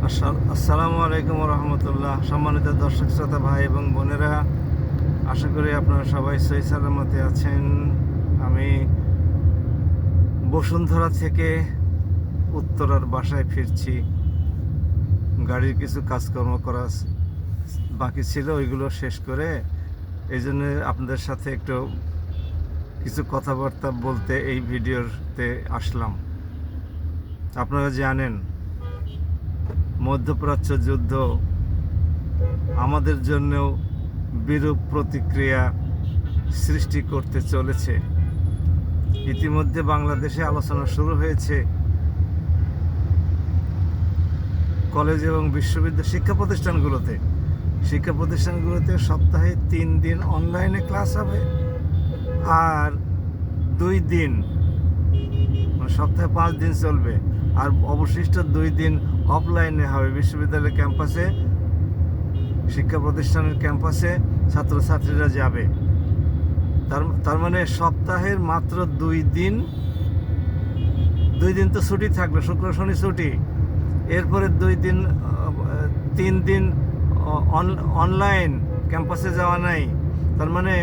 আসসালামু আলাইকুম রহমতুল্লাহ। সম্মানিত দর্শক শ্রোতা ভাই এবং বোনেরা, আশা করি আপনারা সবাই সহি সালামতে আছেন। আমি বসুন্ধরা থেকে উত্তরার বাসায় ফিরছি। গাড়ির কিছু কাজকর্ম করা বাকি ছিল, ওইগুলো শেষ করে এই জন্য আপনাদের সাথে একটু কিছু কথাবার্তা বলতে এই ভিডিওতে আসলাম। আপনারা জানেন, মধ্যপ্রাচ্য যুদ্ধ আমাদের জন্যও বিরূপ প্রতিক্রিয়া সৃষ্টি করতে চলেছে। ইতিমধ্যে বাংলাদেশে আলোচনা শুরু হয়েছে। কলেজ এবং বিশ্ববিদ্যালয় শিক্ষা প্রতিষ্ঠানগুলোতে সপ্তাহে 3 দিন অনলাইনে ক্লাস হবে, আর 2 দিন মানে সপ্তাহে 5 দিন চলবে, আর অবশিষ্ট 2 দিন অফলাইনে হবে। বিশ্ববিদ্যালয় ক্যাম্পাসে, শিক্ষা প্রতিষ্ঠানের ক্যাম্পাসে ছাত্রছাত্রীরা যাবে। তার মানে সপ্তাহের মাত্র 2 দিন তো ছুটি থাকবে, শুক্র শনি ছুটি। এরপরে 3 দিন অনলাইন, ক্যাম্পাসে যাওয়া নাই। তার মানে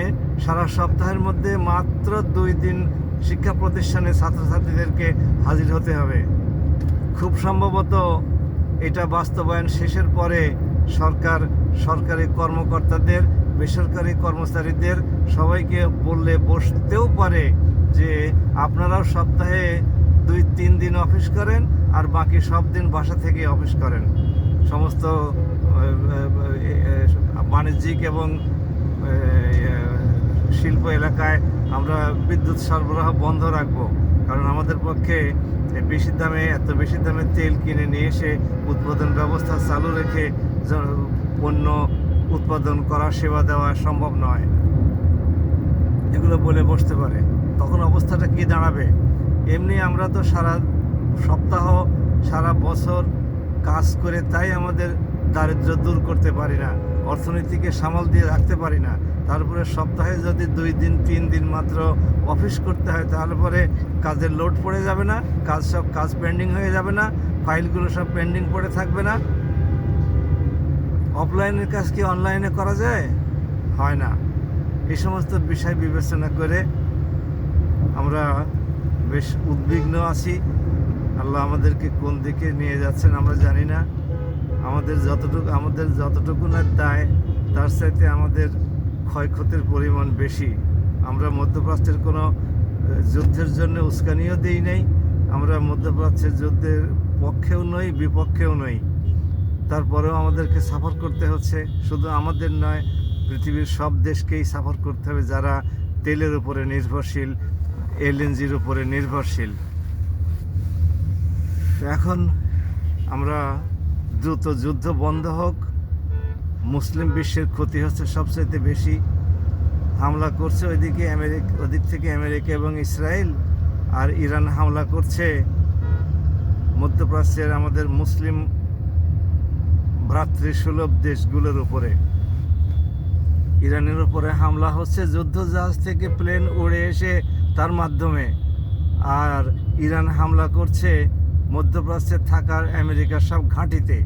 সারা সপ্তাহের মধ্যে মাত্র 2 দিন শিক্ষা প্রতিষ্ঠানে ছাত্রছাত্রীদেরকে হাজির হতে হবে। খুব সম্ভবত এটা বাস্তবায়ন শেষের পরে সরকারি কর্মকর্তাদের, বেসরকারি কর্মচারীদের সবাইকে বললে বসতেও পারে যে আপনারাও সপ্তাহে 2-3 দিন অফিস করেন, আর বাকি সব দিন বাসা থেকে অফিস করেন। সমস্ত বাণিজ্যিক এবং শিল্প এলাকায় আমরা বিদ্যুৎ সরবরাহ বন্ধ রাখবো, কারণ আমাদের পক্ষে এত বেশি দামে তেল কিনে নিয়ে এসে উৎপাদন ব্যবস্থা চালু রেখে পণ্য উৎপাদন করা, সেবা দেওয়া সম্ভব নয়। এগুলো বলে বসতে পারে, তখন অবস্থাটা কি দাঁড়াবে? এমনি আমরা তো সারা সপ্তাহ, সারা বছর কাজ করে তাই আমাদের দারিদ্র্য দূর করতে পারি না, অর্থনীতিকে সামাল দিয়ে রাখতে পারি না। তারপরে সপ্তাহে যদি 2-3 দিন মাত্র অফিস করতে হয়, তাহলে পরে কাজের লোড পড়ে যাবে না? কাজ পেন্ডিং হয়ে যাবে না? ফাইলগুলো সব পেন্ডিং পড়ে থাকবে না? অফলাইনের কাজ কি অনলাইনে করা যায়? হয় না। এই সমস্ত বিষয় বিবেচনা করে আমরা বেশ উদ্বিগ্ন আছি। আল্লাহ আমাদেরকে কোন দিকে নিয়ে যাচ্ছেন আমরা জানি না। আমাদের যতটুকু না দায়, তার চাইতে আমাদের ক্ষয়ক্ষতির পরিমাণ বেশি। আমরা মধ্যপ্রাচ্যের কোনো যুদ্ধের জন্য উস্কানিও দিই নাই। আমরা মধ্যপ্রাচ্যের যুদ্ধের পক্ষেও নই, বিপক্ষেও নই। তারপরেও আমাদেরকে সাফার করতে হচ্ছে। শুধু আমাদের নয়, পৃথিবীর সব দেশকেই সাফার করতে হবে যারা তেলের উপরে নির্ভরশীল, এলএনজির উপরে নির্ভরশীল। এখন আমরা দ্রুত যুদ্ধ বন্ধ হোক। মুসলিম বিশ্বের ক্ষতি হচ্ছে সবচাইতে বেশি। হামলা করছে ওদিক থেকে আমেরিকা এবং ইসরায়েল, আর ইরান হামলা করছে মধ্যপ্রাচ্যের আমাদের মুসলিম ভ্রাতৃসুলভ দেশগুলোর উপরে। ইরানের উপরে হামলা হচ্ছে যুদ্ধ জাহাজ থেকে প্লেন উড়ে এসে তার মাধ্যমে, আর ইরান হামলা করছে মধ্যপ্রাচ্যে থাকার আমেরিকার সব ঘাঁটিতে।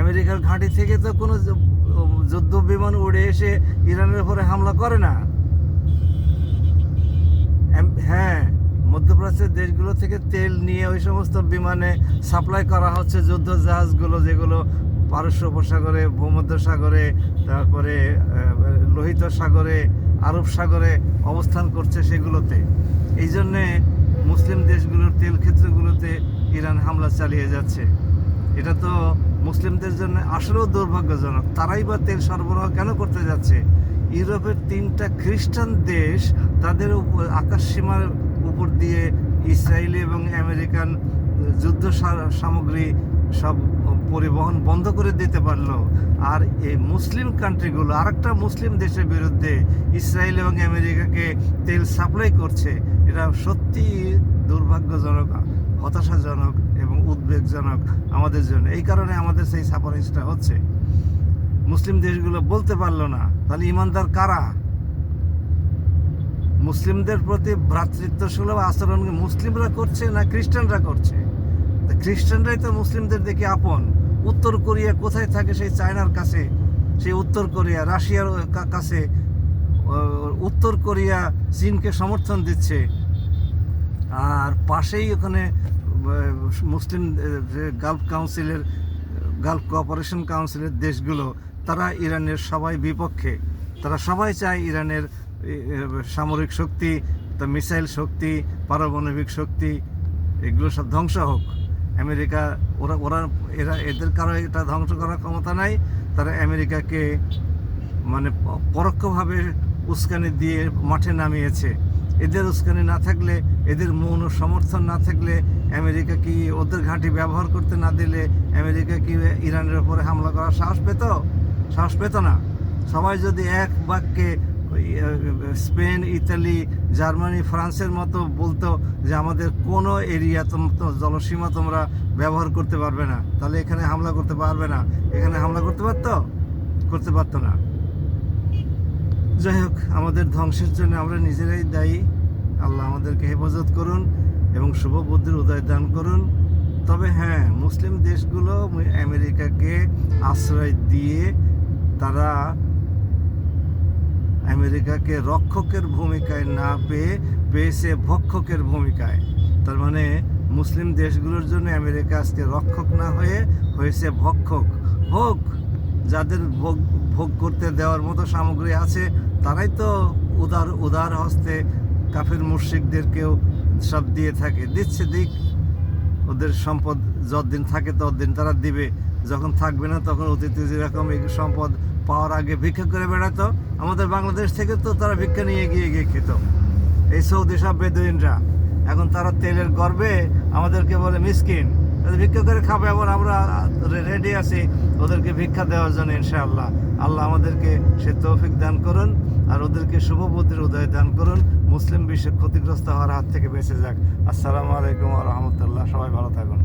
আমেরিকার ঘাঁটি থেকে তো কোনো যুদ্ধ বিমান উড়ে এসে ইরানের উপরে হামলা করে না। হ্যাঁ, মধ্যপ্রাচ্যের দেশগুলো থেকে তেল নিয়ে ওই সমস্ত বিমানে সাপ্লাই করা হচ্ছে যুদ্ধ জাহাজগুলো, যেগুলো পারস্য উপসাগরে, ভূমধ্যসাগরে, তারপরে লোহিত সাগরে, আরব সাগরে অবস্থান করছে সেগুলোতে। এই জন্যে মুসলিম দেশগুলোর তেল ক্ষেত্রগুলোতে ইরান হামলা চালিয়ে যাচ্ছে। এটা তো মুসলিমদের জন্য আসলেও দুর্ভাগ্যজনক। তারাই বা তেল সরবরাহ কেন করতে যাচ্ছে? ইউরোপের 3টা খ্রিস্টান দেশ তাদের আকাশ সীমার উপর দিয়ে ইসরায়েলি এবং আমেরিকান যুদ্ধ সামগ্রী সব পরিবহন বন্ধ করে দিতে পারলো, আর এই মুসলিম কান্ট্রিগুলো আরেকটা মুসলিম দেশের বিরুদ্ধে ইসরায়েল এবং আমেরিকাকে তেল সাপ্লাই করছে। এটা সত্যি দুর্ভাগ্যজনক, হতাশাজনক এবং উদ্বেগজনক আমাদের জন্য। এই কারণে আমাদের সেই সাফারিংসটা হচ্ছে। মুসলিম দেশগুলো বলতে পারলো না, তাহলে ইমানদার কারা? মুসলিমদের প্রতি ভ্রাতৃত্বসুলভ আচরণ মুসলিমরা করছে না খ্রিস্টানরা করছে? খ্রিস্টানরাই তো মুসলিমদের দেখে আপন, উত্তর কোরিয়া কোথায় থাকে? সেই চায়নার কাছে, সেই উত্তর কোরিয়া রাশিয়ার কাছে। উত্তর কোরিয়া চীনকে সমর্থন দিচ্ছে, আর পাশেই ওখানে মুসলিম গালফ কাউন্সিলের, গালফ কোঅপারেশন কাউন্সিলের দেশগুলো, তারা ইরানের সবাই বিপক্ষে। তারা সবাই চায় ইরানের সামরিক শক্তি, তা মিসাইল শক্তি, পারমাণবিক শক্তি, এগুলো সব ধ্বংস হোক। আমেরিকা এদের কারো এটা ধ্বংস করার ক্ষমতা নাই। তারা আমেরিকাকে মানে পরোক্ষভাবে উস্কানি দিয়ে মাঠে নামিয়েছে। এদের উস্কানি না থাকলে, এদের মৌন সমর্থন না থাকলে, আমেরিকা কি ওদের ঘাঁটি ব্যবহার করতে না দিলে আমেরিকা কি ইরানের উপরে হামলা করার সাহস পেত? সাহস পেত না। সবাই যদি এক বাক্যে স্পেন, ইতালি, জার্মানি, ফ্রান্সের মতো বলতো যে আমাদের কোনো এরিয়া জলসীমা তোমরা ব্যবহার করতে পারবে না, তাহলে এখানে হামলা করতে পারবে না। এখানে হামলা করতে পারতো? করতে পারতো না। যাই হোক, আমাদের ধ্বংসের জন্য আমরা নিজেরাই দায়ী। আল্লাহ আমাদেরকে হেফাজত করুন এবং শুভ বুদ্ধির উদয় দান করুন। তবে হ্যাঁ, মুসলিম দেশগুলো আমেরিকাকে আশ্রয় দিয়ে তারা আমেরিকাকে রক্ষকের ভূমিকায় না পেয়েছে ভক্ষকের ভূমিকায়। তার মানে মুসলিম দেশগুলোর জন্য আমেরিকা আজকে রক্ষক না হয়েছে ভক্ষক। হোক, যাদের ভোগ করতে দেওয়ার মতো সামগ্রী আছে তারাই তো উদার হস্তে কাফির মুশরিকদেরকেও সব দিয়ে থাকে। দিচ্ছে, দিক। ওদের সম্পদ যতদিন থাকে ততদিন তারা দিবে, যখন থাকবে না তখন অতীতে যেরকম এই সম্পদ পাওয়ার আগে ভিক্ষা করে বেড়াতো, আমাদের বাংলাদেশ থেকে তো তারা ভিক্ষা নিয়ে গিয়ে খেত। এই সৌদি সব বেদুইনরা এখন তারা তেলের গর্বে আমাদেরকে বলে মিসকিন, ভিক্ষা করে খাবে। আবার আমরা রেডি আছি ওদেরকে ভিক্ষা দেওয়ার জন্য ইনশাআল্লাহ। আল্লাহ আমাদেরকে সে তৌফিক দান করুন, আর ওদেরকে শুভ বুদ্ধির উদয় দান করুন। মুসলিম বিশ্ব ক্ষতিগ্রস্ত হওয়ার হাত থেকে বেঁচে যাক। আসসালামু আলাইকুম ওয়া রাহমাতুল্লাহ। সবাই ভালো থাকুন।